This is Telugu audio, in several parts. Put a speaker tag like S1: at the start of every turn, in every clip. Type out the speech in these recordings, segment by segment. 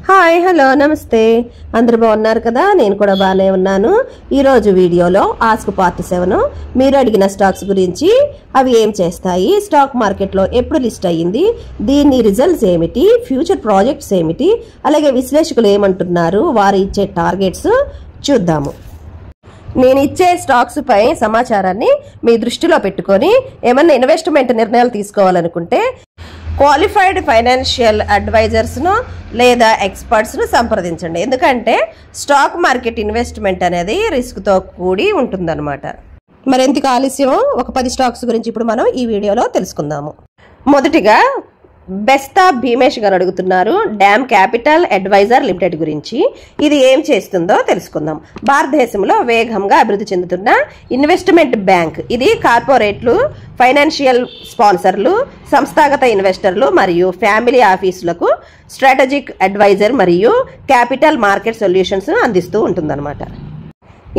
S1: హాయ్ హలో నమస్తే అందరూ బాగున్నారు కదా నేను కూడా బాగానే ఉన్నాను ఈ రోజు వీడియోలో ఆస్క్ పార్ట్ 7 మీరు అడిగిన స్టాక్స్ గురించి అవి ఏం చేస్తాయి స్టాక్ మార్కెట్ లో ఎప్పుడు లిస్ట్ అయ్యింది దీని రిజల్ట్స్ ఏమిటి ఫ్యూచర్ ప్రాజెక్ట్స్ ఏమిటి అలాగే విశ్లేషకులు ఏమంటున్నారు వారు ఇచ్చే టార్గెట్స్ చూద్దాము నేను ఇచ్చే స్టాక్స్ పై సమాచారాన్ని మీ దృష్టిలో పెట్టుకొని ఏమన్నా ఇన్వెస్ట్మెంట్ నిర్ణయాలు తీసుకోవాలనుకుంటే క్వాలిఫైడ్ ఫైనాన్షియల్ అడ్వైజర్స్ ను లేదా ఎక్స్పర్ట్స్ ను సంప్రదించండి ఎందుకంటే స్టాక్ మార్కెట్ ఇన్వెస్ట్మెంట్ అనేది రిస్క్ తో కూడి ఉంటుందన్నమాట మరెందుకు ఆలస్యం ఒక 10 స్టాక్స్ గురించి ఇప్పుడు మనం ఈ వీడియోలో తెలుసుకుందాము మొదటిగా బెస్తా భీమేష్ గారు అడుగుతున్నారు డ్యామ్ క్యాపిటల్ అడ్వైజర్ లిమిటెడ్ గురించి ఇది ఏం చేస్తుందో తెలుసుకుందాం భారతదేశంలో వేగంగా అభివృద్ధి చెందుతున్న ఇన్వెస్ట్మెంట్ బ్యాంక్ ఇది కార్పొరేట్లు ఫైనాన్షియల్ స్పాన్సర్లు సంస్థాగత ఇన్వెస్టర్లు మరియు ఫ్యామిలీ ఆఫీసులకు స్ట్రాటజిక్ అడ్వైజర్ మరియు క్యాపిటల్ మార్కెట్ సొల్యూషన్స్ అందిస్తూ ఉంటుందన్నమాట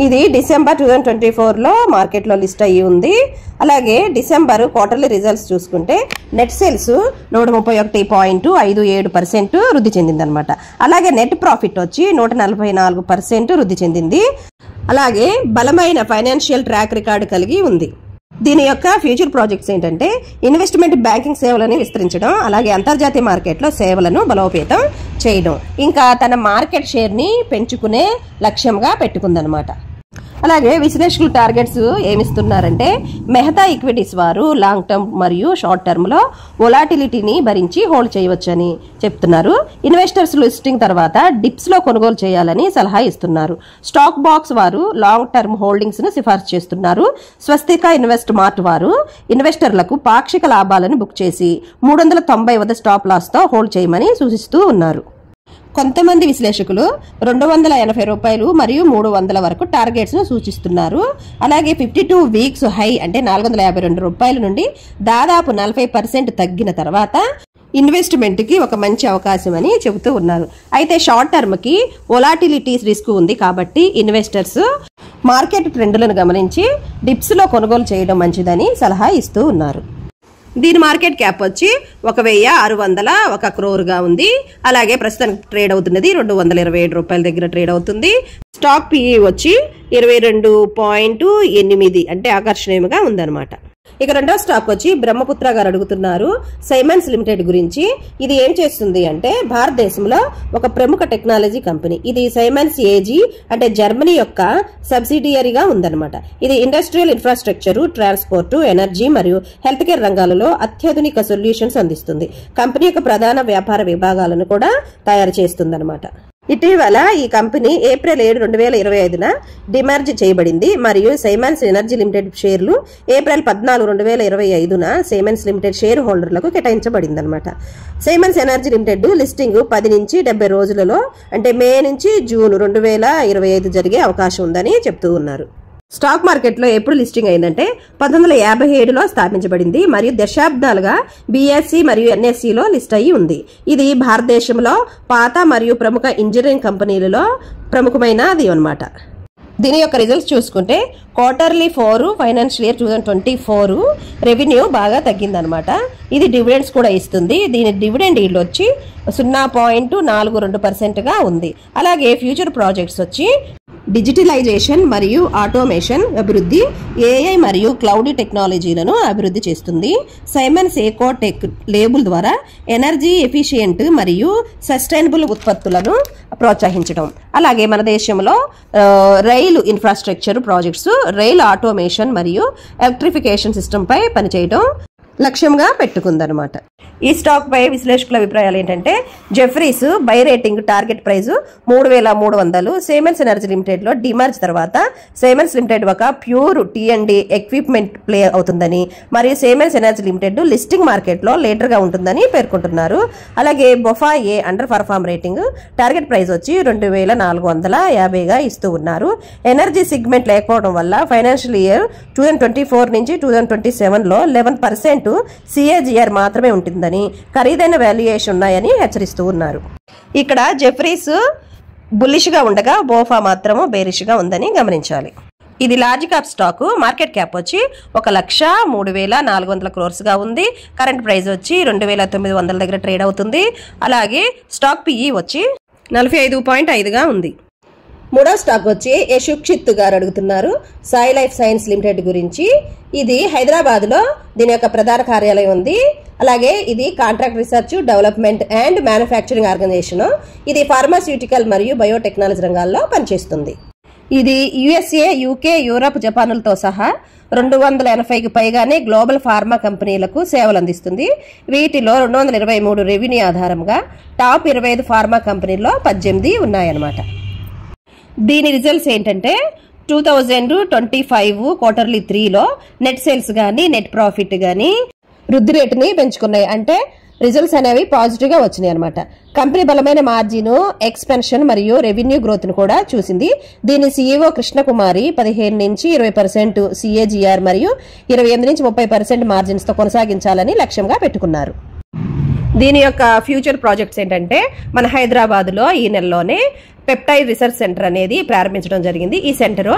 S1: ఇది డిసెంబర్ 2024 లో మార్కెట్ లో లిస్ట్ అయ్యి ఉంది అలాగే డిసెంబర్ క్వార్టర్లీ రిజల్ట్స్ చూసుకుంటే నెట్ సేల్స్ 131.57% వృద్ధి చెందిందనమాట అలాగే నెట్ ప్రాఫిట్ వచ్చి 144% వృద్ధి చెందింది అలాగే బలమైన ఫైనాన్షియల్ ట్రాక్ రికార్డు కలిగి ఉంది దీని యొక్క ఫ్యూచర్ ప్రాజెక్ట్స్ ఏంటంటే ఇన్వెస్ట్మెంట్ బ్యాంకింగ్ సేవలను విస్తరించడం అలాగే అంతర్జాతీయ మార్కెట్లో సేవలను బలోపేతం చేయడం ఇంకా తన మార్కెట్ షేర్ ని పెంచుకునే లక్ష్యంగా పెట్టుకుందనమాట అలాగే విశ్లేషకులు టార్గెట్స్ ఏమిస్తున్నారంటే మెహతా ఈక్విటీస్ వారు లాంగ్ టర్మ్ మరియు షార్ట్ టర్మ్ లో వొలాటిలిటీని భరించి హోల్డ్ చేయవచ్చని చెప్తున్నారు ఇన్వెస్టర్స్ లిస్టింగ్ తర్వాత డిప్స్ లో కొనుగోలు చేయాలని సలహా ఇస్తున్నారు స్టాక్ బాక్స్ వారు లాంగ్ టర్మ్ హోల్డింగ్స్ ను సిఫార్సు చేస్తున్నారు స్వస్తిక ఇన్వెస్ట్ మార్ట్ వారు ఇన్వెస్టర్లకు పాక్షిక లాభాలను బుక్ చేసి 390 వద్ద స్టాప్ లాస్ తో హోల్డ్ చేయమని సూచిస్తూ ఉన్నారు కొంతమంది విశ్లేషకులు 280 రూపాయలు మరియు 300 వరకు టార్గెట్స్ ను సూచిస్తున్నారు అలాగే 52 వీక్స్ హై అంటే 452 రూపాయల నుండి దాదాపు 40% తగ్గిన తర్వాత ఇన్వెస్ట్మెంట్ కి ఒక మంచి అవకాశం అని చెబుతూ ఉన్నారు అయితే షార్ట్ టర్మ్ కి వొలాటిలిటీస్ రిస్క్ ఉంది కాబట్టి ఇన్వెస్టర్స్ మార్కెట్ ట్రెండ్లను గమనించి డిప్స్ లో కొనుగోలు చేయడం మంచిదని సలహా ఇస్తూ ఉన్నారు దీని మార్కెట్ క్యాప్ వచ్చి 1600 క్రోర్గా ఉంది అలాగే ప్రస్తుతానికి ట్రేడ్ అవుతున్నది 227 రూపాయల దగ్గర ట్రేడ్ అవుతుంది స్టాక్ పిఈ వచ్చి 22.8 అంటే ఆకర్షణీయంగా ఉందన్నమాట ఇక రెండో స్టాక్ వచ్చి బ్రహ్మపుత్ర గారు అడుగుతున్నారు సైమన్స్ లిమిటెడ్ గురించి ఇది ఏం చేస్తుంది అంటే భారతదేశంలో ఒక ప్రముఖ టెక్నాలజీ కంపెనీ ఇది సైమన్స్ ఏజీ అంటే జర్మనీ యొక్క సబ్సిడియరీగా ఉందన్నమాట ఇది ఇండస్ట్రియల్ ఇన్ఫ్రాస్ట్రక్చర్ ట్రాన్స్పోర్ట్ ఎనర్జీ మరియు హెల్త్ కేర్ రంగాలలో అత్యాధునిక సొల్యూషన్స్ అందిస్తుంది కంపెనీ యొక్క ప్రధాన వ్యాపార విభాగాలను కూడా తయారు చేస్తుందన్నమాట ఇటీవల ఈ కంపెనీ ఏప్రిల్ 7, 2025న డిమర్జ్ చేయబడింది మరియు సైమన్స్ ఎనర్జీ లిమిటెడ్ షేర్లు ఏప్రిల్ 14, 2025న సైమన్స్ లిమిటెడ్ షేర్ హోల్డర్లకు కేటాయించబడింది అనమాట సైమన్స్ ఎనర్జీ లిమిటెడ్ లిస్టింగ్ 10 నుంచి 70 రోజులలో అంటే మే నుంచి జూన్ 2025 జరిగే అవకాశం ఉందని చెప్తూ ఉన్నారు స్టాక్ మార్కెట్ లో ఎప్పుడు లిస్టింగ్ అయిందంటే 1957లో స్థాపించబడింది మరియు దశాబ్దాలుగా బిఎస్సి మరియు ఎన్ఎస్సి లో లిస్ట్ అయ్యి ఉంది ఇది భారతదేశంలో పాత మరియు ప్రముఖ ఇంజనీరింగ్ కంపెనీలలో ప్రముఖమైనది అన్నమాట దీని యొక్క రిజల్ట్స్ చూసుకుంటే క్వార్టర్లీ 4 ఫైనాన్షియల్ ఇయర్ 2024 రెవెన్యూ బాగా తగ్గిందనమాట ఇది డివిడెండ్స్ కూడా ఇస్తుంది దీని డివిడెండ్ ఈల్డ్ వచ్చి 0.42% గా ఉంది అలాగే ఫ్యూచర్ ప్రాజెక్ట్స్ వచ్చి డిజిటలైజేషన్ మరియు ఆటోమేషన్ అభివృద్ధి ఏఐ మరియు క్లౌడ్ టెక్నాలజీలను అభివృద్ధి చేస్తుంది సైమన్స్ ఏకో టెక్ లేబుల్ ద్వారా ఎనర్జీ ఎఫిషియెంట్ మరియు సస్టైనబుల్ ఉత్పత్తులను ప్రోత్సహించడం అలాగే మన దేశంలో రైలు ఇన్ఫ్రాస్ట్రక్చర్ ప్రాజెక్ట్స్ రైలు ఆటోమేషన్ మరియు ఎలక్ట్రిఫికేషన్ సిస్టమ్ పై పనిచేయడం లక్ష్యంగా పెట్టుకుందనమాట ఈ స్టాక్ పై విశ్లేషకుల అభిప్రాయాలు ఏంటంటే Jefferies buy rating target price 3300 Simons energy limited లో డిమర్జ్ తర్వాత సైమన్స్ లిమిటెడ్ ఒక ప్యూర్ టీ&డి ఎక్విప్మెంట్ ప్లే అవుతుందని మరియు Simons energy limited listing market లో లేటర్ గా ఉంటుందని పేర్కొంటున్నారు అలాగే బొఫా ఏ underperform rating target price వచ్చి 2450గా ఇస్తూ ఉన్నారు ఎనర్జీ సిగ్మెంట్ లేకపోవడం వల్ల ఫైనాన్షియల్ ఇయర్ 2024 నుంచి 2027 లో 11% సిఏజిఆర్ మాత్రమే ఉంటుందని ఖరీదైన వాల్యుయేషన్ ఉన్నాయని హెచ్చరిస్తూ ఉన్నారు ఇక్కడ జెఫ్రీస్ బుల్లిష్ గా ఉండగా బోఫా మాత్రము బేరిష్ గా ఉందని గమనించాలి ఇది large cap stock market cap వచ్చి 1,03,400 క్రోర్స్ గా ఉంది కరెంట్ ప్రైస్ వచ్చి 2,900 దగ్గర ట్రేడ్ అవుతుంది అలాగే స్టాక్ పిఈ వచ్చి 45.5గా ఉంది. మూడో స్టాక్ వచ్చి యశుక్షిత్ గారు అడుగుతున్నారు సాయి లైఫ్ సైన్స్ లిమిటెడ్ గురించి. ఇది హైదరాబాద్లో దీని యొక్క ప్రధాన కార్యాలయం ఉంది. అలాగే ఇది contract research, development and manufacturing organisation. ఇది ఫార్మాస్యూటికల్ మరియు బయోటెక్నాలజీ రంగాల్లో పనిచేస్తుంది. ఇది USA, UK, యూరప్, జపాన్లతో సహా 280కి పైగానే గ్లోబల్ ఫార్మా కంపెనీలకు సేవలు అందిస్తుంది. వీటిలో 223 రెవెన్యూ ఆధారంగా టాప్ 25 ఫార్మా కంపెనీల్లో 18 ఉన్నాయన్నమాట. దీని రిజల్ట్స్ ఏంటంటే 2025 క్వార్టర్లీ 3లో నెట్ సేల్స్ కానీ నెట్ ప్రాఫిట్ కానీ వృద్ధి రేటుని పెంచుకున్నాయి. అంటే రిజల్ట్స్ అనేవి పాజిటివ్ గా వచ్చినాయి అనమాట. కంపెనీ బలమైన మార్జిన్, ఎక్స్పెన్షన్ మరియు రెవెన్యూ గ్రోత్ ను కూడా చూసింది. దీని CEO కృష్ణకుమారి 15 నుంచి 20% CAGR మరియు 28 నుంచి 30% మార్జిన్స్ తో కొనసాగించాలని లక్ష్యంగా పెట్టుకున్నారు. దీని యొక్క ఫ్యూచర్ ప్రాజెక్ట్స్ ఏంటంటే మన హైదరాబాద్ లో ఈ నెలలోనే పెప్టైడ్ రీసెర్చ్ సెంటర్ అనేది ప్రారంభించడం జరిగింది. ఈ సెంటర్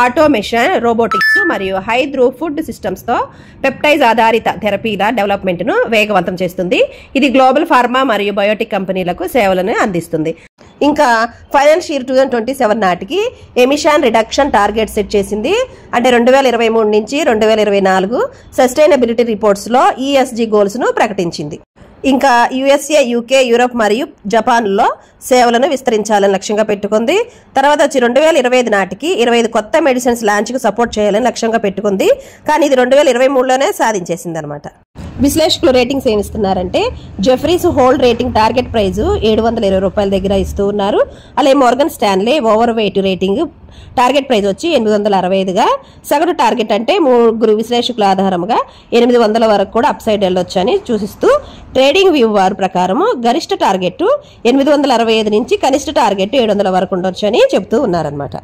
S1: ఆటోమేషన్, రోబోటిక్స్ మరియు హై థ్రూపుట్ సిస్టమ్స్ తో పెప్టైజ్ ఆధారిత థెరపీల డెవలప్మెంట్ ను వేగవంతం చేస్తుంది. ఇది గ్లోబల్ ఫార్మా మరియు బయోటిక్ కంపెనీలకు సేవలను అందిస్తుంది. ఇంకా ఫైనాన్షియల్ ఇయర్ 2027 నాటికి ఎమిషన్ రిడక్షన్ టార్గెట్ సెట్ చేసింది. అంటే 2023 నుంచి 2024 సస్టైనబిలిటీ రిపోర్ట్స్ లో ESG గోల్స్ ను ప్రకటించింది. ఇంకా USA, UK, యూరప్ మరియు జపాన్లో సేవలను విస్తరించాలని లక్ష్యంగా పెట్టుకుంది. తర్వాత వచ్చి 2025 నాటికి 25 కొత్త మెడిసిన్స్ లాంచ్ కు సపోర్ట్ చేయాలని లక్ష్యంగా పెట్టుకుంది. కానీ ఇది 2023లోనే సాధించేసింది అనమాట. విశ్లేషకులు రేటింగ్స్ ఏమి ఇస్తున్నారంటే Jefferies hold rating target price $720 దగ్గర ఇస్తూ ఉన్నారు. అలాగే Morgan Stanley overweight rating target price వచ్చి 855గా, సగటు టార్గెట్ అంటే 3 విశ్లేషకుల ఆధారంగా 800 వరకు కూడా అప్ సైడ్ వెళ్ళొచ్చు అని సూచిస్తూ ట్రేడింగ్ వ్యూ వారి ప్రకారం గరిష్ట టార్గెట్ 865 నుంచి కనిష్ట టార్గెట్ 700 వరకు ఉండొచ్చు అని చెప్తూ ఉన్నారనమాట.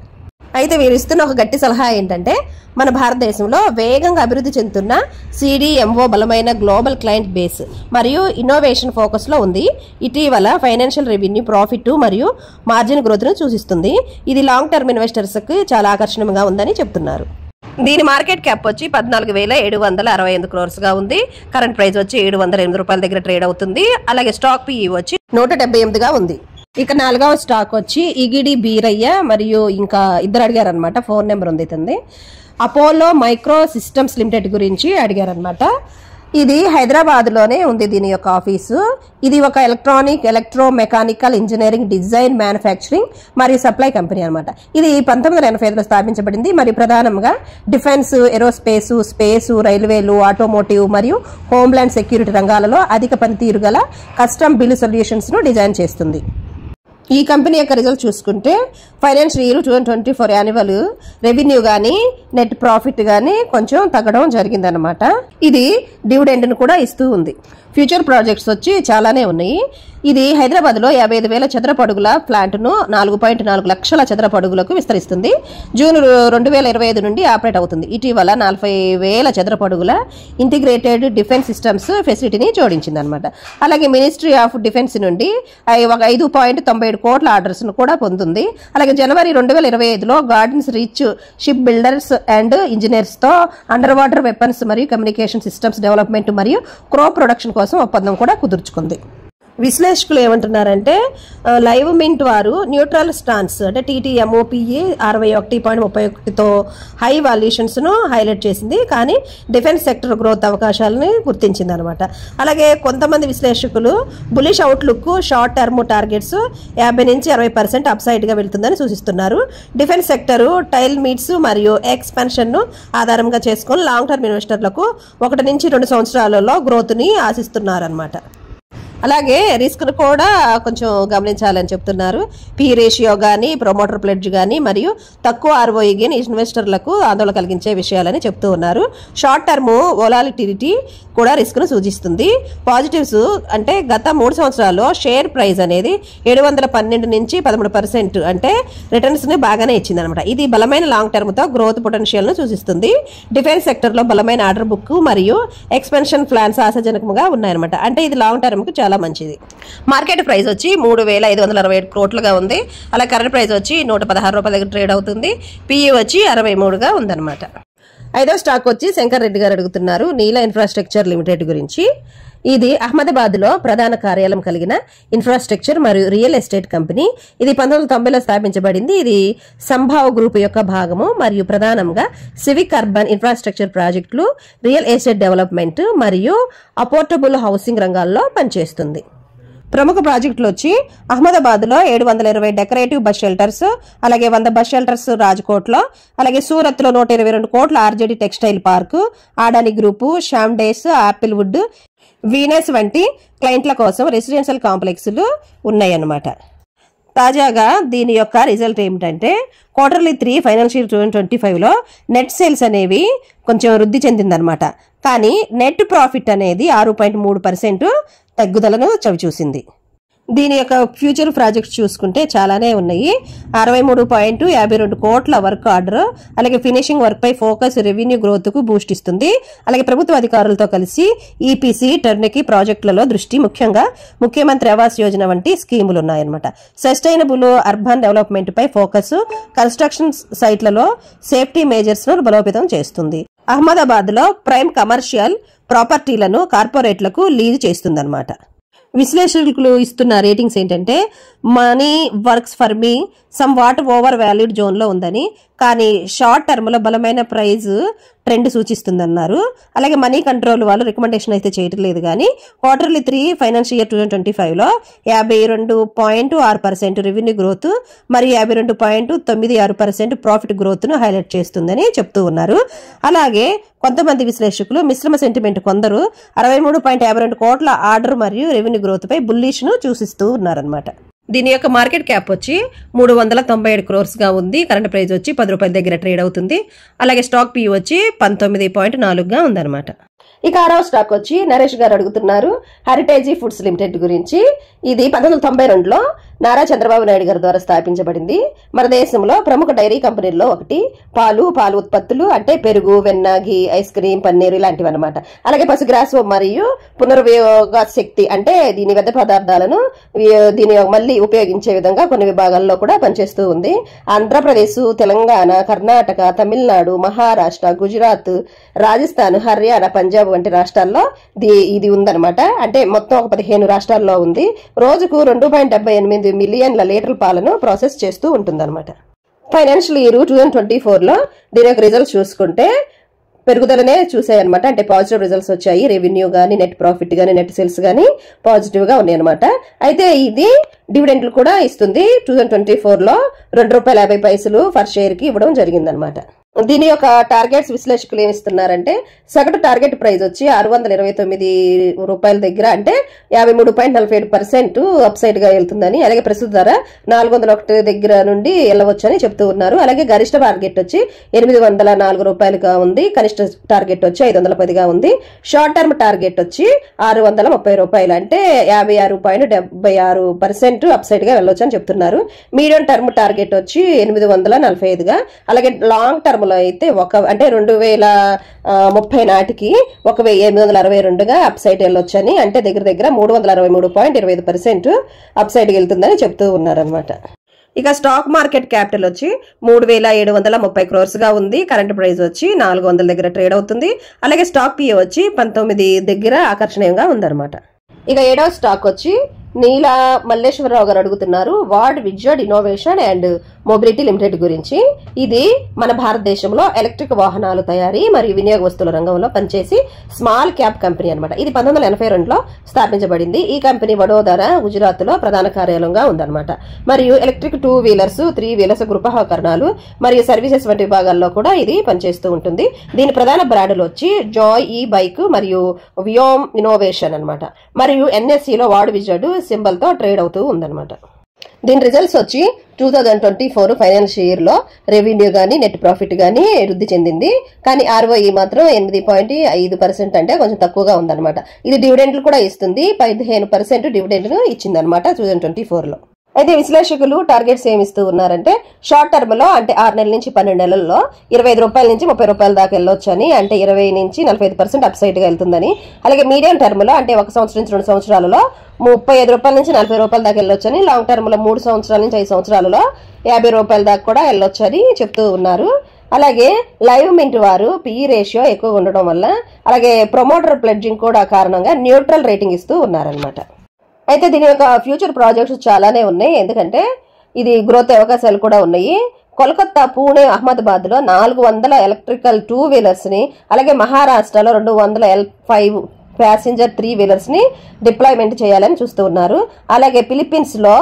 S1: అయితే వీరు ఇస్తున్న ఒక గట్టి సలహా ఏంటంటే మన భారతదేశంలో వేగంగా అభివృద్ధి చెందుతున్న CDMO బలమైన గ్లోబల్ క్లయింట్ బేస్ మరియు ఇన్నోవేషన్ ఫోకస్ లో ఉంది. ఇటీవల ఫైనాన్షియల్ రెవెన్యూ, ప్రాఫిట్ మరియు మార్జిన్ గ్రోత్ ను సూచిస్తుంది. ఇది లాంగ్ టర్మ్ ఇన్వెస్టర్స్ కి చాలా ఆకర్షణీయంగా ఉందని చెప్తున్నారు. దీని మార్కెట్ క్యాప్ వచ్చి 14,768 crores గా ఉంది. కరెంట్ ప్రైస్ వచ్చి $708 దగ్గర ట్రేడ్ అవుతుంది. అలాగే స్టాక్ PE వచ్చి 178గా ఉంది. ఇక 4వ స్టాక్ వచ్చి ఇగిడి బీరయ్య మరియు ఇంకా ఇద్దరు అడిగారు అనమాట. ఫోన్ నెంబర్ ఉంది ఇతంది. అపోలో మైక్రో సిస్టమ్స్ లిమిటెడ్ గురించి అడిగారు అనమాట. ఇది హైదరాబాద్ లోనే ఉంది దీని యొక్క ఆఫీసు. ఇది ఒక electro mechanical engineering, design, manufacturing మరియు సప్లై కంపెనీ అనమాట. ఇది 1985లో స్థాపించబడింది మరియు ప్రధానంగా డిఫెన్స్, ఏరోస్పేస్, స్పేస్, రైల్వేలు, ఆటోమోటివ్ మరియు హోమ్లాండ్ సెక్యూరిటీ రంగాలలో అధిక పనితీరు గల కస్టమ్ బిల్ సొల్యూషన్స్ ను డిజైన్ చేస్తుంది. ఈ కంపెనీ యొక్క రిజల్ట్ చూసుకుంటే ఫైనాన్షియల్ ఇయర్ 2024 యాన్యువల్ రెవెన్యూ కానీ నెట్ ప్రాఫిట్ కానీ కొంచెం తగ్గడం జరిగిందనమాట. ఇది డివిడెండ్ ను కూడా ఇస్తూ ఉంది. ఫ్యూచర్ ప్రాజెక్ట్స్ వచ్చి చాలానే ఉన్నాయి. ఇది హైదరాబాద్లో 55,000 చదరపు అడుగుల ప్లాంట్ను 4.4 లక్షల చదరపు అడుగులకు విస్తరిస్తుంది. జూన్ 2025 నుండి ఆపరేట్ అవుతుంది. ఇటీవల 40,000 చదరపు అడుగుల ఇంటిగ్రేటెడ్ డిఫెన్స్ సిస్టమ్స్ ఫెసిలిటీని జోడించింది అనమాట. అలాగే మినిస్ట్రీ ఆఫ్ డిఫెన్స్ నుండి 5.97 కోట్ల ఆర్డర్స్ ను కూడా పొందుతుంది. అలాగే జనవరి 2025లో Gardens Reach Shipbuilders and Engineers తో అండర్ వాటర్ వెపన్స్ మరియు కమ్యూనికేషన్ సిస్టమ్స్ డెవలప్మెంట్ మరియు క్రో ప్రొడక్షన్ కోసం ఒప్పందం కూడా కుదుర్చుకుంది. విశ్లేషకులు ఏమంటున్నారంటే లైవ్ మింట్ వారు న్యూట్రల్ స్టాన్స్ అంటే TTMOPE 61.31తో హై వాల్యుయేషన్స్ ను హైలైట్ చేసింది. కానీ డిఫెన్స్ సెక్టర్ గ్రోత్ అవకాశాలని గుర్తించింది అనమాట. అలాగే కొంతమంది విశ్లేషకులు bullish outlook, short term targets 50 నుంచి 60% అప్ సైడ్ గా వెళ్తుందని సూచిస్తున్నారు. డిఫెన్స్ సెక్టర్ టైల్ మీట్స్ మరియు ఎక్స్పాన్షన్ ను ఆధారంగా చేసుకుని లాంగ్ టర్మ్ ఇన్వెస్టర్లకు 1 నుంచి 2 సంవత్సరాలలో గ్రోత్ ని ఆశిస్తున్నారు అనమాట. అలాగే రిస్క్ కూడా కొంచెం గమనించాలని చెప్తున్నారు. P రేషియో కానీ, ప్రమోటర్ ప్లెడ్జ్ కానీ మరియు తక్కువ ROE గెయిన్ ఇన్వెస్టర్లకు ఆందోళన కలిగించే విషయాలని చెప్తూ ఉన్నారు. షార్ట్ టర్మ్ వోలాటిలిటీ కూడా రిస్క్ ను సూచిస్తుంది. పాజిటివ్స్ అంటే గత 3 సంవత్సరాల్లో షేర్ ప్రైస్ అనేది 712 నుంచి 13% అంటే రిటర్న్స్ ని బాగానే ఇచ్చింది అనమాట. ఇది బలమైన లాంగ్ టర్మ్ తో గ్రోత్ పొటెన్షియల్ ను సూచిస్తుంది. డిఫెన్స్ సెక్టర్ లో బలమైన ఆర్డర్ బుక్ మరియు ఎక్స్పెన్షన్ ప్లాన్స్ ఆశాజనకంగా ఉన్నాయన్నమాట. అంటే ఇది లాంగ్ టర్మ్ కు చాలా మంచిది. మార్కెట్ ప్రైస్ వచ్చి 3,567 కోట్లుగా ఉంది. అలా కరెంట్ ప్రైస్ వచ్చి $116 దగ్గర ట్రేడ్ అవుతుంది. PE వచ్చి 63గా ఉందన్నమాట. 5వ స్టాక్ వచ్చి శంకర్ రెడ్డి గారు అడుగుతున్నారు నీల ఇన్ఫ్రాస్ట్రక్చర్ లిమిటెడ్ గురించి. ఇది అహ్మదాబాద్ లో ప్రధాన కార్యాలయం కలిగిన ఇన్ఫ్రాస్ట్రక్చర్ మరియు రియల్ ఎస్టేట్ కంపెనీ. ఇది 1990లో స్థాపించబడింది. ఇది సంభావ్ గ్రూప్ యొక్క భాగము మరియు ప్రధానంగా సివిక్ అర్బన్ ఇన్ఫ్రాస్ట్రక్చర్ ప్రాజెక్టులు, రియల్ ఎస్టేట్ డెవలప్మెంట్ మరియు అఫోర్డబుల్ హౌసింగ్ రంగాల్లో పనిచేస్తుంది. ప్రముఖ ప్రాజెక్టులు వచ్చి అహ్మదాబాద్ లో 720 డెకరేటివ్ బస్ షెల్టర్స్, అలాగే 100 బస్ షెల్టర్స్ రాజ్కోట్ లో, అలాగే సూరత్ లో 122 కోట్ల RJD textile park, Adani group, Shyam డేస్, ఆపిల్ వుడ్, వీనస్ వంటి క్లయింట్ల కోసం రెసిడెన్షియల్ కాంప్లెక్స్లు ఉన్నాయన్నమాట. తాజాగా దీని యొక్క రిజల్ట్ ఏమిటంటే Q3 ఫైనాన్షియల్ 2025లో నెట్ సేల్స్ అనేవి కొంచెం వృద్ధి చెందిందనమాట. కానీ నెట్ ప్రాఫిట్ అనేది 6.3% తగ్గుదలను చవిచూసింది. దీని యొక్క ఫ్యూచర్ ప్రాజెక్ట్స్ చూసుకుంటే చాలానే ఉన్నాయి. 63.52 కోట్ల వర్క్ ఆర్డర్, అలాగే ఫినిషింగ్ వర్క్ పై ఫోకస్ రెవెన్యూ గ్రోత్ కు బూస్ట్ ఇస్తుంది. అలాగే ప్రభుత్వ అధికారులతో కలిసి ఈపీసీ టర్నకీ ప్రాజెక్టులలో దృష్టి, ముఖ్యంగా ముఖ్యమంత్రి ఆవాస్ యోజన వంటి స్కీములు ఉన్నాయన్నమాట. సస్టైనబుల్ అర్బన్ డెవలప్మెంట్ పై ఫోకస్ కన్స్ట్రక్షన్ సైట్లలో సేఫ్టీ మేజర్స్ ను బలోపేతం చేస్తుంది. అహ్మదాబాద్ లో ప్రైమ్ కమర్షియల్ ప్రాపర్టీలను కార్పొరేట్లకు లీజ్ చేస్తుందన్నమాట. విశ్లేషకులు ఇస్తున్న రేటింగ్స్ ఏంటంటే money works for me some what over valued zone లో ఉందని, కానీ షార్ట్ టర్మ్ లో బలమైన ప్రైజ్ ట్రెండ్ సూచిస్తుందన్నారు. అలాగే మనీ కంట్రోల్ వాళ్ళు రికమెండేషన్ అయితే చేయటం లేదు. కానీ Q3 ఫైనాన్షియల్ ఇయర్ 2025లో 52.6% రెవెన్యూ గ్రోత్ మరియు 52.96% ప్రాఫిట్ గ్రోత్ ను హైలైట్ చేస్తుందని చెప్తూ ఉన్నారు. అలాగే కొంతమంది విశ్లేషకులు మిశ్రమ సెంటిమెంట్, కొందరు 63.52 కోట్ల ఆర్డర్ మరియు రెవెన్యూ గ్రోత్ పై బుల్లిష్ ను సూచిస్తూ ఉన్నారనమాట. దీని యొక్క మార్కెట్ క్యాప్ వచ్చి 397 crores గా ఉంది. కరెంట్ ప్రైస్ వచ్చి 10 రూపాయల దగ్గర ట్రేడ్ అవుతుంది. అలాగే స్టాక్ పి వచ్చి 19.4 గా ఉందన్నమాట. ఇక 6వ స్టాక్ వచ్చి నరేష్ గారు అడుగుతున్నారు హెరిటేజ్ ఫుడ్స్ లిమిటెడ్ గురించి. ఇది 1992లో నారా చంద్రబాబు నాయుడు గారి ద్వారా స్థాపించబడింది. మన దేశంలో ప్రముఖ డైరీ కంపెనీల్లో ఒకటి. పాలు ఉత్పత్తులు అంటే పెరుగు, వెన్న, ఘీ, ఐస్ క్రీమ్, పన్నీరు ఇలాంటివి అనమాట. అలాగే పశుగ్రాసం మరియు పునర్వినియోగ శక్తి అంటే దీని వ్యర్థ పదార్థాలను దీని మళ్ళీ ఉపయోగించే విధంగా కొన్ని విభాగాల్లో కూడా పనిచేస్తూ ఉంది. ఆంధ్రప్రదేశ్, తెలంగాణ, కర్ణాటక, తమిళనాడు, మహారాష్ట్ర, గుజరాత్, రాజస్థాన్, హర్యానా, పంజాబ్ వంటి రాష్ట్రాల్లో ఇది ఉందన్నమాట. అంటే మొత్తం ఒక 15 రాష్ట్రాల్లో ఉంది. రోజుకు 2.78 మిలియన్ల లీటర్ల పాలను ప్రాసెస్ చేస్తూ ఉంటుందన్నమాట. ఫైనాన్షియల్ ఇయర్ 2024లో దీని యొక్క రిజల్ట్స్ చూసుకుంటే పెరుగుదలనే చూసాయన్నమాట. అంటే పాజిటివ్ రిజల్ట్స్ వచ్చాయి. రెవెన్యూ గానీ, నెట్ ప్రాఫిట్ గానీ, నెట్ సేల్స్ గానీ పాజిటివ్ గా ఉన్నాయి అనమాట. అయితే ఇది డివిడెండ్లు కూడా ఇస్తుంది. 2024లో ₹2.50 ఫర్ షేర్ కి ఇవ్వడం జరిగిందనమాట. దీని యొక్క టార్గెట్స్ విశ్లేషకులు ఏమిస్తున్నారంటే సగటు టార్గెట్ ప్రైస్ వచ్చి ₹629 దగ్గర, అంటే 53.47% అప్సైడ్ గా వెళ్తుందని, అలాగే ప్రస్తుత ధర 401 దగ్గర నుండి వెళ్ళవచ్చని చెప్తూ ఉన్నారు. అలాగే గరిష్ట టార్గెట్ వచ్చి ₹804 గా ఉంది. కనిష్ట టార్గెట్ వచ్చి 510 గా ఉంది. షార్ట్ టర్మ్ టార్గెట్ వచ్చి ₹630, అంటే 56.76% అప్సైడ్ గా వెళ్ళొచ్చు అని చెప్తున్నారు. మీడియం టర్మ్ టార్గెట్ వచ్చి 845 గా, అలాగే లాంగ్ టర్మ్ అయితే అంటే 2030 నాటికి 1862 గా అప్ సైడ్ వెళ్ళొచ్చని, అంటే దగ్గర 363.25% అప్ సైడ్ వెళ్తుందని చెప్తూ ఉన్నారనమాట. ఇక స్టాక్ మార్కెట్ క్యాపిటల్ వచ్చి 3730 crores గా ఉంది. కరెంట్ ప్రైస్ వచ్చి 400 దగ్గర ట్రేడ్ అవుతుంది. అలాగే స్టాక్ పిఏ వచ్చి 19 దగ్గర ఆకర్షణీయంగా ఉందన్నమాట. ఇక 7వ స్టాక్ వచ్చి నీలా మల్లేశ్వరరావు గారు అడుగుతున్నారు ward wizard innovation and mobility limited గురించి. ఇది మన భారతదేశంలో ఎలక్ట్రిక్ వాహనాలు తయారీ మరియు వినియోగ వస్తువుల రంగంలో పనిచేసి స్మాల్ క్యాప్ కంపెనీ అనమాట. ఇది 1982లో స్థాపించబడింది. ఈ కంపెనీ వడోదర, గుజరాత్ లో ప్రధాన కార్యాలయంగా ఉందన్నమాట. మరియు ఎలక్ట్రిక్ 2 వీలర్స్, 3 వీలర్స్, గృహోపకరణాలు మరియు సర్వీసెస్ వంటి విభాగాల్లో కూడా ఇది పనిచేస్తూ ఉంటుంది. దీని ప్రధాన బ్రాండ్లు వచ్చి జాయ్ ఈ బైక్ మరియు వ్యోమ్ ఇన్నోవేషన్ అనమాట. మరియు ఎన్ఎస్సిలో వార్డ్ విజర్డ్ సింబల్ తో ట్రేడ్ అవుతూ ఉందన్నమాట. దీని రిజల్ట్స్ వచ్చి 2024 ఫైనాన్షియల్ ఇయర్ లో రెవెన్యూ గానీ, నెట్ ప్రాఫిట్ గానీ వృద్ధి చెందింది. కానీ ROE మాత్రం 8.5%, అంటే కొంచెం తక్కువగా ఉందన్నమాట. ఇది డివిడెండ్లు కూడా ఇస్తుంది. 15% డివిడెండ్ ను ఇచ్చిందనమాట 2024లో. అయితే విశ్లేషకులు టార్గెట్స్ ఏమిస్తూ ఉన్నారంటే షార్ట్ టర్మ్ లో, అంటే 6 నెలల నుంచి 12 నెలల్లో ₹25 నుంచి ₹30 దాకా వెళ్ళొచ్చు అని, అంటే 20 నుంచి 45% అప్ సైడ్ గా వెళ్తుందని. అలాగే మీడియం టర్మ్ లో, అంటే 1 సంవత్సరం నుంచి 2 సంవత్సరాలలో ₹35 నుంచి ₹40 దాకా వెళ్ళొచ్చని, లాంగ్ టర్మ్ లో 3 సంవత్సరాల నుంచి 5 సంవత్సరాలలో ₹50 దాకా కూడా వెళ్ళొచ్చని చెప్తూ ఉన్నారు. అలాగే లైవ్ మింట్ వారు పిఈ రేషియో ఎక్కువగా ఉండడం వల్ల, అలాగే ప్రమోటర్ ప్లెడ్జింగ్ కూడా కారణంగా న్యూట్రల్ రేటింగ్ ఇస్తూ ఉన్నారనమాట. అయితే దీని యొక్క ఫ్యూచర్ ప్రాజెక్ట్స్ చాలానే ఉన్నాయి, ఎందుకంటే ఇది గ్రోత్ అవకాశాలు కూడా ఉన్నాయి. కోల్కతా, పూణే, అహ్మదాబాద్ లో 400 ఎలక్ట్రికల్ 2 వీలర్స్ ని, అలాగే మహారాష్ట్రలో 200 L5 ప్యాసింజర్ 3 వీలర్స్ ని డిప్లాయ్మెంట్ చేయాలని చూస్తూ ఉన్నారు. అలాగే ఫిలిప్పీన్స్ లో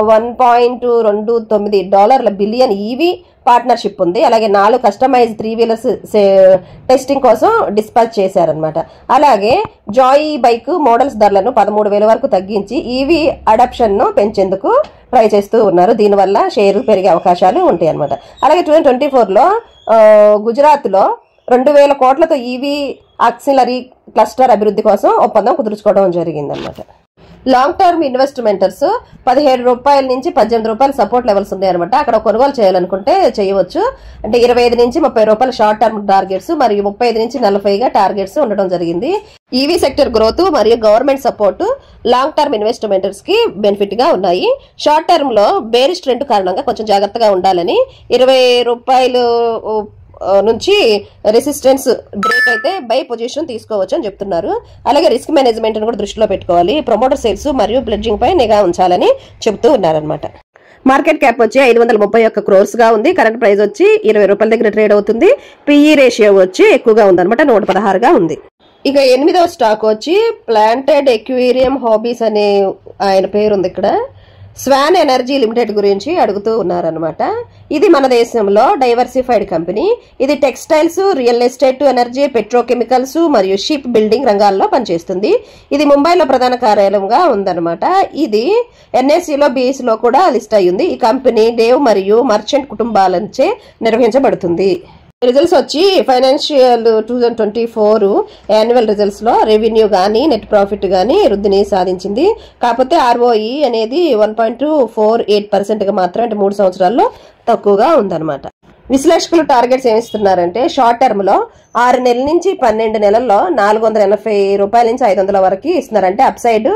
S1: $1.29 బిలియన్ ఈవీ పార్ట్నర్షిప్ ఉంది. అలాగే 4 కస్టమైజ్ 3 వీలర్స్ టెస్టింగ్ కోసం డిస్పాచ్ చేశారనమాట. అలాగే జాయ్ బైక్ మోడల్స్ ధరలను 13,000 వరకు తగ్గించి ఈవీ అడాప్షన్ ను పెంచేందుకు ట్రై చేస్తూ ఉన్నారు. దీనివల్ల షేరు పెరిగే అవకాశాలు ఉంటాయి అనమాట. అలాగే 2024లో గుజరాత్ లో 2,000 కోట్లతో ఈవీ ఆక్సిలరీ క్లస్టర్ అభివృద్ధి కోసం ఒప్పందం కుదుర్చుకోవడం జరిగిందనమాట. లాంగ్ టర్మ్ ఇన్వెస్ట్మెంటర్స్ ₹17 నుంచి ₹18 సపోర్ట్ లెవెల్స్ ఉన్నాయన్నమాట. అక్కడ కొనుగోలు చేయాలనుకుంటే చేయవచ్చు. అంటే ₹25 నుంచి ₹30 షార్ట్ టర్మ్ టార్గెట్స్ మరియు 35 నుంచి 40గా టార్గెట్స్ ఉండడం జరిగింది. ఈవీ సెక్టర్ గ్రోత్ మరియు గవర్నమెంట్ సపోర్ట్ లాంగ్ టర్మ్ ఇన్వెస్ట్మెంటర్స్ కి బెనిఫిట్ గా ఉన్నాయి. షార్ట్ టర్మ్ లో బేరిష్ ట్రెండ్ కారణంగా కొంచెం జాగ్రత్తగా ఉండాలని, ₹20 నుంచి రెసిస్టెన్స్ బ్రేక్ అయితే బై పొజిషన్ తీసుకోవచ్చు అని చెప్తున్నారు. అలాగే రిస్క్ మేనేజ్మెంట్ కూడా దృష్టిలో పెట్టుకోవాలి. ప్రమోటర్ సేల్స్ మరియు ప్లెడ్జింగ్ పై నిఘా ఉంచాలని చెప్తూ ఉన్నారనమాట. మార్కెట్ క్యాప్ వచ్చి 531 crores గా ఉంది. కరెంట్ ప్రైస్ వచ్చి ₹20 దగ్గర ట్రేడ్ అవుతుంది. పిఈ రేషియో వచ్చి ఎక్కువగా ఉందన్నమాట, 116గా ఉంది. ఇక 8వ స్టాక్ వచ్చి ప్లాంటెడ్ ఎక్వేరియం హాబీస్ అనే ఆయన పేరు ఉంది ఇక్కడ. స్వాన్ ఎనర్జీ లిమిటెడ్ గురించి అడుగుతూ ఉన్నారనమాట. ఇది మన దేశంలో డైవర్సిఫైడ్ కంపెనీ. ఇది textiles, real estate, energy, petrochemicals మరియు షిప్ బిల్డింగ్ రంగాల్లో పనిచేస్తుంది. ఇది ముంబైలో ప్రధాన కార్యాలయంగా ఉందన్నమాట. ఇది ఎన్ఎస్సిలో, బిఎస్సిలో కూడా లిస్ట్ అయ్యింది. ఈ కంపెనీ డేవ్ మరియు మర్చెంట్ కుటుంబాలచే నిర్వహించబడుతుంది. రిజల్ట్స్ వచ్చి ఫైనాన్షియల్ 2024 యాన్యువల్ రిజల్ట్స్ లో రెవెన్యూ గానీ, నెట్ ప్రాఫిట్ గానీ వృద్ధిని సాధించింది. కాకపోతే ROE అనేది 1.48% గా మాత్రం, అంటే 3 సంవత్సరాల్లో తక్కువగా ఉందన్నమాట. విశ్లేషకులు టార్గెట్స్ ఏమిస్తున్నారంటే షార్ట్ టర్మ్ లో 6 నెలల నుంచి 12 నెలల్లో ₹480 నుంచి $500 వరకు ఇస్తున్నారంటే అప్ సైడ్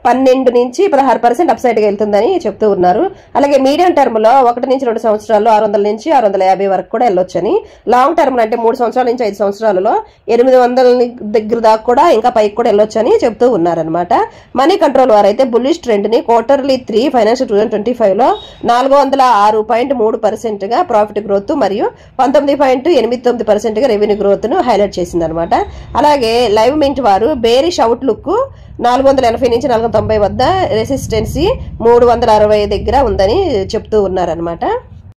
S1: 12 నుంచి 16% అప్ సైడ్ గా వెళ్తుందని చెప్తూ ఉన్నారు. అలాగే మీడియం టర్మ్ లో 1 నుంచి 2 సంవత్సరాల్లో 600 నుంచి 650 వరకు కూడా వెళ్ళొచ్చని, లాంగ్ టర్మ్ అంటే 3 సంవత్సరాల నుంచి 5 సంవత్సరాలలో 800 దగ్గర దాకా కూడా ఇంకా పైకి కూడా వెళ్ళొచ్చని చెప్తూ ఉన్నారనమాట. మనీ కంట్రోల్ వారైతే బుల్లిష్ ట్రెండ్ ని Q3 ఫైనాన్షియల్ 2025 లో 406.3% గా ప్రాఫిట్ గ్రోత్ మరియు 19.89% గా రెవెన్యూ గ్రోత్ ను హైలైట్ చేసింది అనమాట. అలాగే లైవ్ మింట్ వారు బేరిష్ అవుట్ లుక్ 480 నుంచి 490 వద్ద, రెసిస్టెన్సీ 360 దగ్గర ఉందని చెప్తూ ఉన్నారనమాట.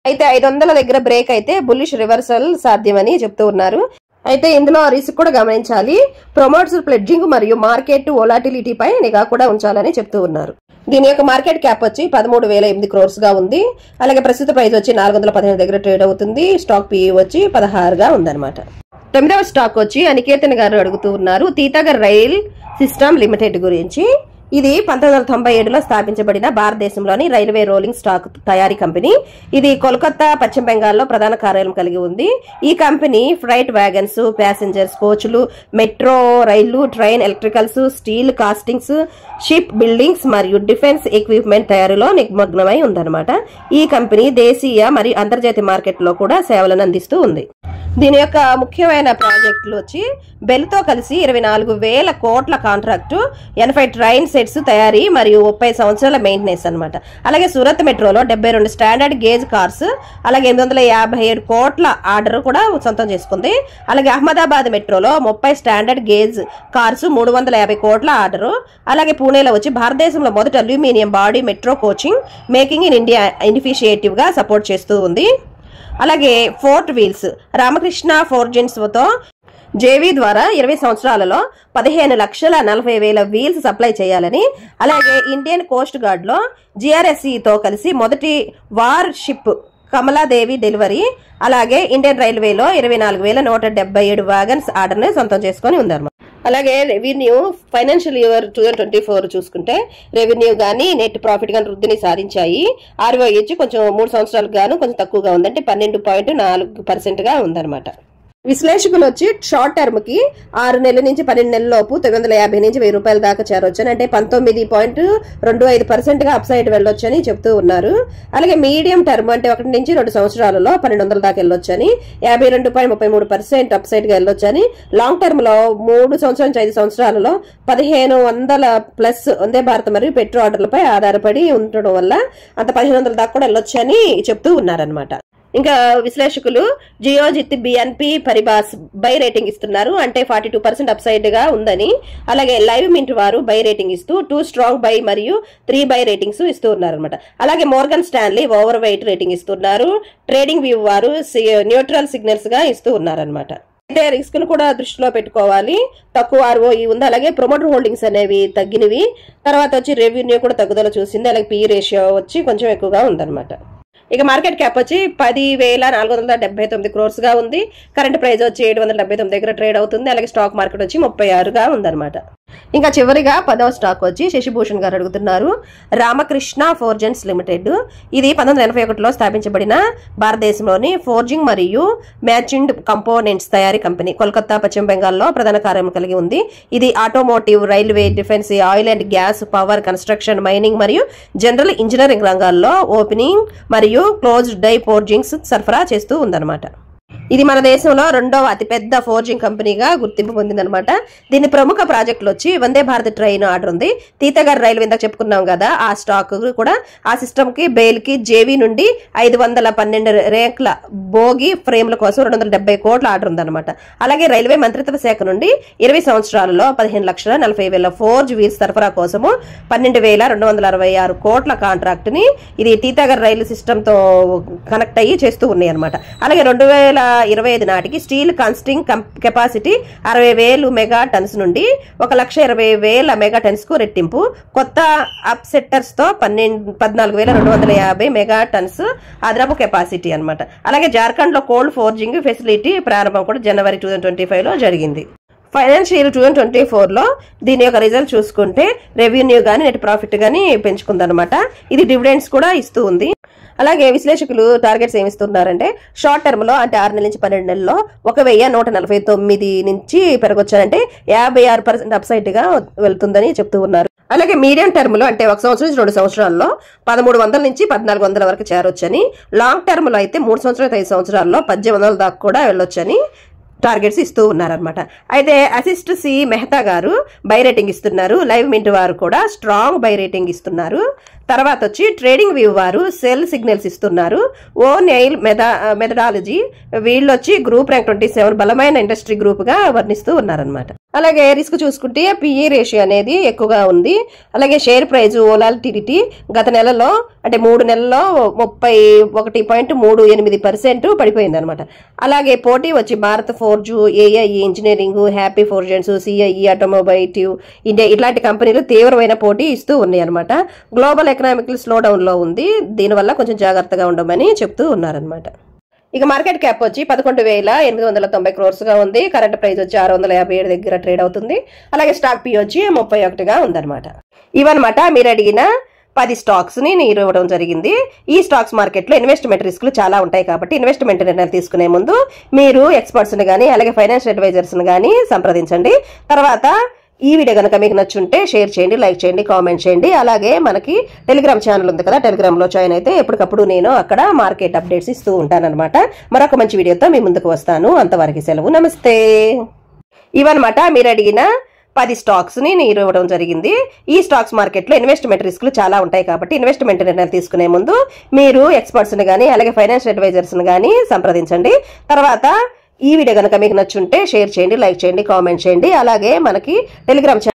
S1: అయితే 500 దగ్గర బ్రేక్ అయితే బుల్లిష్ రివర్సల్ సాధ్యమని చెప్తూ ఉన్నారు. అయితే ఇందులో రిస్క్ కూడా గమనించాలి. ప్రమోటర్స్ ప్లెడ్జింగ్ మరియు మార్కెట్ వోలాటిలిటీ పై నిఘా కూడా ఉంచాలని చెప్తూ ఉన్నారు. దీని యొక్క మార్కెట్ క్యాప్ వచ్చి 13,008 crores గా ఉంది. అలాగే ప్రస్తుత ప్రైస్ వచ్చి 417 దగ్గర ట్రేడ్ అవుతుంది. స్టాక్ పిఈ వచ్చి 16గా ఉందన్నమాట. 9వ స్టాక్ వచ్చి అనికేతన్ గారు అడుగుతూ ఉన్నారు తీతాగర్ రైల్ సిస్టమ్ లిమిటెడ్ గురించి. ఇది 1997లో స్థాపించబడిన భారతదేశంలోని రైల్వే రోలింగ్ స్టాక్ తయారీ కంపెనీ. ఇది కోల్కతా, పశ్చిమ బెంగాల్లో ప్రధాన కార్యాలయం కలిగి ఉంది. ఈ కంపెనీ ఫ్రైట్ వ్యాగన్స్, ప్యాసింజర్స్ కోచ్లు, మెట్రో రైళ్లు, train electricals, steel castings, ship buildings మరియు డిఫెన్స్ ఎక్విప్మెంట్ తయారీలో నిమగ్నమై ఉందన్నమాట. ఈ కంపెనీ దేశీయ మరియు అంతర్జాతీయ మార్కెట్లో కూడా సేవలను అందిస్తూ ఉంది. దీని యొక్క ముఖ్యమైన ప్రాజెక్టులు వచ్చి బెల్ తో కలిసి 24,000 కోట్ల కాంట్రాక్టు, 80 ట్రైన్ సెట్స్ తయారీ మరియు 30 సంవత్సరాల మెయింటెనెన్స్ అనమాట. అలాగే సూరత్ మెట్రోలో 72 స్టాండర్డ్ గేజ్ కార్స్, అలాగే 857 కోట్ల ఆర్డర్ కూడా సొంతం చేసుకుంది. అలాగే అహ్మదాబాద్ మెట్రోలో 30 స్టాండర్డ్ గేజ్ కార్స్, 350 కోట్ల ఆర్డర్. అలాగే పూణేలో వచ్చి భారతదేశంలో మొదటి aluminium body metro coaching making in India initiative గా సపోర్ట్ చేస్తూ ఉంది. అలాగే ఫోర్ట్ వీల్స్ రామకృష్ణ ఫోర్జిన్స్ తో జేవీ ద్వారా 20 సంవత్సరాలలో 15,40,000 వీల్స్ సప్లై చేయాలని, అలాగే ఇండియన్ కోస్ట్ గార్డ్ లో GRSE తో కలిసి మొదటి వార్ షిప్ కమలాదేవి డెలివరీ, అలాగే ఇండియన్ రైల్వేలో 24,177 వ్యాగన్స్ ఆర్డర్ ని సొంతం చేసుకుని ఉన్నారు. అలాగే రెవెన్యూ ఫైనాన్షియల్ ఇయర్ 2024 చూసుకుంటే రెవెన్యూ గానీ, నెట్ ప్రాఫిట్ గానీ వృద్ధిని సాధించాయి. ROE కొంచెం 3 సంవత్సరాలకు గాను కొంచెం తక్కువగా ఉందంటే 12.4% గా ఉందన్నమాట. విశ్లేషకులు వచ్చి షార్ట్ టర్మ్ కి 6 నెలల నుంచి 12 నెలల లోపు 950 నుంచి 1000 రూపాయల దాకా చేరొచ్చని, అంటే 19.25% గా అప్ సైడ్ వెళ్ళొచ్చని చెప్తూ ఉన్నారు. అలాగే మీడియం టర్మ్ అంటే 1 నుంచి 2 సంవత్సరాలలో 1200 దాకా వెళ్ళొచ్చని, 52.33% అప్ సైడ్ గా వెళ్ళొచ్చని, లాంగ్ టర్మ్ లో 3 సంవత్సరాల నుంచి 5 సంవత్సరాలలో 1500 ప్లస్ వందే భారత్ మరియు పెట్రో ఆర్డర్లపై ఆధారపడి ఉండడం వల్ల అంత 1500 దాకా కూడా వెళ్ళొచ్చని చెప్తూ ఉన్నారనమాట. ఇంకా విశ్లేషకులు జియోజిత్ బిఎన్పి పరిబాస్ బై రేటింగ్ ఇస్తున్నారు, అంటే 42% అప్ సైడ్ గా ఉందని. అలాగే లైవ్ మింట్ వారు బై రేటింగ్ ఇస్తూ 2 స్ట్రాంగ్ బై మరియు 3 బై రేటింగ్స్ ఇస్తూ ఉన్నారు అనమాట. అలాగే Morgan Stanley over weight rating ఇస్తున్నారు. ట్రేడింగ్ వ్యూ వారు న్యూట్రల్ సిగ్నల్స్ గా ఇస్తూ ఉన్నారనమాట. అయితే రిస్కులు కూడా దృష్టిలో పెట్టుకోవాలి. తక్కువ ROE ఉంది, అలాగే ప్రమోటర్ హోల్డింగ్స్ అనేవి తగ్గినవి. తర్వాత వచ్చి రెవెన్యూ కూడా తగ్గుదల చూసింది, అలాగే PE రేషియో వచ్చి కొంచెం ఎక్కువగా ఉందన్నమాట. ఇక మార్కెట్ క్యాప్ వచ్చి 10,479 crores గా ఉంది. కరెంట్ ప్రైస్ వచ్చి 779 దగ్గర ట్రేడ్ అవుతుంది. అలాగే స్టాక్ మార్కెట్ వచ్చి 36గా ఉందన్నమాట. ఇంకా చివరిగా 10వ స్టాక్ వచ్చి శశిభూషణ్ గారు అడుగుతున్నారు. రామకృష్ణ ఫోర్జెన్స్ లిమిటెడ్. ఇది 1981లో స్థాపించబడిన భారతదేశంలోని ఫోర్జింగ్ మరియు మ్యాచిండ్ కంపోనెంట్స్ తయారీ కంపెనీ. కోల్కతా, పశ్చిమ బెంగాల్లో ప్రధాన కార్యాలయం కలిగి ఉంది. ఇది automotive, railway, defence, oil and gas, power, construction, mining మరియు జనరల్ ఇంజనీరింగ్ రంగాల్లో ఓపెనింగ్ మరియు క్లోజ్డ్ డై ఫోర్జింగ్స్ సరఫరా చేస్తూ ఉందన్నమాట. ఇది మన దేశంలో 2వ అతిపెద్ద ఫోర్జింగ్ కంపెనీగా గుర్తింపు పొందిందనమాట. దీని ప్రముఖ ప్రాజెక్టులు వచ్చి వందే భారత్ ట్రైన్ ఆర్డర్ ఉంది. తీతగర్ రైల్వే ఇందాక చెప్పుకున్నాం కదా, ఆ స్టాక్ కూడా ఆ సిస్టమ్ కి బెయిల్ కి జేవీ నుండి 512 రేకుల బోగి ఫ్రేమ్ల కోసం 270 కోట్ల ఆర్డర్ ఉందన్నమాట. అలాగే రైల్వే మంత్రిత్వ శాఖ నుండి 20 సంవత్సరాలలో 15,40,000 ఫోర్జ్ వీల్స్ సరఫరా కోసము 12,266 కోట్ల కాంట్రాక్ట్ ని ఇది తీతగర్ రైలు సిస్టమ్ తో కనెక్ట్ అయ్యి చేస్తూ ఉన్నాయి అనమాట. అలాగే 2025 నాటికి స్టీల్ కాన్స్టింగ్ కెపాసిటీ 60,000 మెగా టన్స్ నుండి 1,20,000 మెగా టన్స్ కు రెట్టింపు. కొత్త అప్ సెట్టర్స్ తో 14,250 మెగా టన్స్ అదనపు కెపాసిటీ అనమాట. అలాగే జార్ఖండ్ లో కోల్డ్ ఫోర్జింగ్ ఫెసిలిటీ ప్రారంభం కూడా జనవరి 2025 లో జరిగింది. ఫైనాన్షియల్ 2024లో దీని యొక్క రిజల్ట్ చూసుకుంటే రెవెన్యూ గానీ నెట్ ప్రాఫిట్ గానీ పెంచుకుందనమాట. ఇది డివిడెండ్స్ కూడా ఇస్తూ ఉంది. అలాగే విశ్లేషకులు టార్గెట్స్ ఏమిస్తున్నారంటే షార్ట్ టర్మ్ లో అంటే 6 నెలల నుంచి 12 నెలల్లో 1,149 నుంచి పెరగొచ్చారంటే 56% అప్ సైడ్ గా వెళ్తుందని చెప్తూ ఉన్నారు. అలాగే మీడియం టర్మ్ లో అంటే 1 సంవత్సరం నుంచి 2 సంవత్సరాల్లో 1,300 నుంచి 1,400 వరకు చేరొచ్చని, లాంగ్ టర్మ్ లో అయితే 3 సంవత్సరాలు 5 సంవత్సరాల్లో 1,800 దాకా కూడా వెళ్ళొచ్చని టార్గెట్స్ ఇస్తూ ఉన్నారనమాట. అయితే అసిస్ట్ సి మెహతా గారు బై రేటింగ్ ఇస్తున్నారు. లైవ్ మింట్ వారు కూడా స్ట్రాంగ్ బై రేటింగ్ ఇస్తున్నారు. తర్వాత వచ్చి ట్రేడింగ్ వ్యూ వారు సెల్ సిగ్నల్స్ ఇస్తున్నారు. ఓ నెయిల్ మెథడాలజీ వీళ్ళు వచ్చి గ్రూప్ ర్యాంక్ 27 బలమైన ఇండస్ట్రీ గ్రూప్ గా వర్ణిస్తూ ఉన్నారనమాట. అలాగే రిస్క్ చూసుకుంటే PE రేషియో అనేది ఎక్కువగా ఉంది. అలాగే షేర్ ప్రైజ్ వోలాటిలిటీ గత నెలలో అంటే 3 నెలల్లో 31.38% పడిపోయింది అనమాట. అలాగే పోటీ వచ్చి Bharat Forge, AIE engineering, Happy Forgings, CIE automotive India ఇట్లాంటి కంపెనీలు తీవ్రమైన పోటీ ఇస్తూ ఉన్నాయి అనమాట. గ్లోబల్ ఎకనామిక్ స్లో డౌన్ లో ఉంది. దీనివల్ల కొంచెం జాగ్రత్తగా ఉండమని చెప్తూ ఉన్నారనమాట. ఇక మార్కెట్ క్యాప్ వచ్చి 11,890 crores గా ఉంది. కరెంట్ ప్రైస్ వచ్చి 657 దగ్గర ట్రేడ్ అవుతుంది. అలాగే స్టాక్ PE వచ్చి 31గా ఉందన్నమాట. ఇవన్నమాట మీరు అడిగిన 10 స్టాక్స్ ని నేను ఇవ్వడం జరిగింది. ఈ స్టాక్స్ మార్కెట్ లో ఇన్వెస్ట్మెంట్ రిస్కులు చాలా ఉంటాయి కాబట్టి ఇన్వెస్ట్మెంట్ నిర్ణయాలు తీసుకునే ముందు మీరు ఎక్స్పర్ట్స్ ని గానీ అలాగే ఫైనాన్షియల్ అడ్వైజర్స్ ని గానీ సంప్రదించండి. తర్వాత ఈ వీడియో కనుక మీకు నచ్చుంటే షేర్ చేయండి, లైక్ చేయండి, కామెంట్ చేయండి. అలాగే మనకి టెలిగ్రామ్ ఛానల్ ఉంది కదా, టెలిగ్రామ్ లో జాయిన్ అయితే ఎప్పటికప్పుడు నేను అక్కడ మార్కెట్ అప్డేట్స్ ఇస్తూ ఉంటానన్నమాట. మరొక మంచి వీడియోతో మీ ముందుకు వస్తాను. అంతవరకు సెలవు, నమస్తే. ఇవన్నమాట మీరు అడిగిన 10 స్టాక్స్ ని నేను ఇవ్వడం జరిగింది. ఈ స్టాక్స్ మార్కెట్ లో ఇన్వెస్ట్మెంట్ రిస్కులు చాలా ఉంటాయి కాబట్టి ఇన్వెస్ట్మెంట్ నిర్ణయాలు తీసుకునే ముందు మీరు ఎక్స్పర్ట్స్ ని గానీ అలాగే ఫైనాన్షియల్ అడ్వైజర్స్ ని గానీ సంప్రదించండి. తర్వాత ఈ వీడియో కనుక మీకు నచ్చుంటే షేర్ చేయండి, లైక్ చేయండి, కామెంట్ చేయండి. అలాగే మనకి టెలిగ్రామ్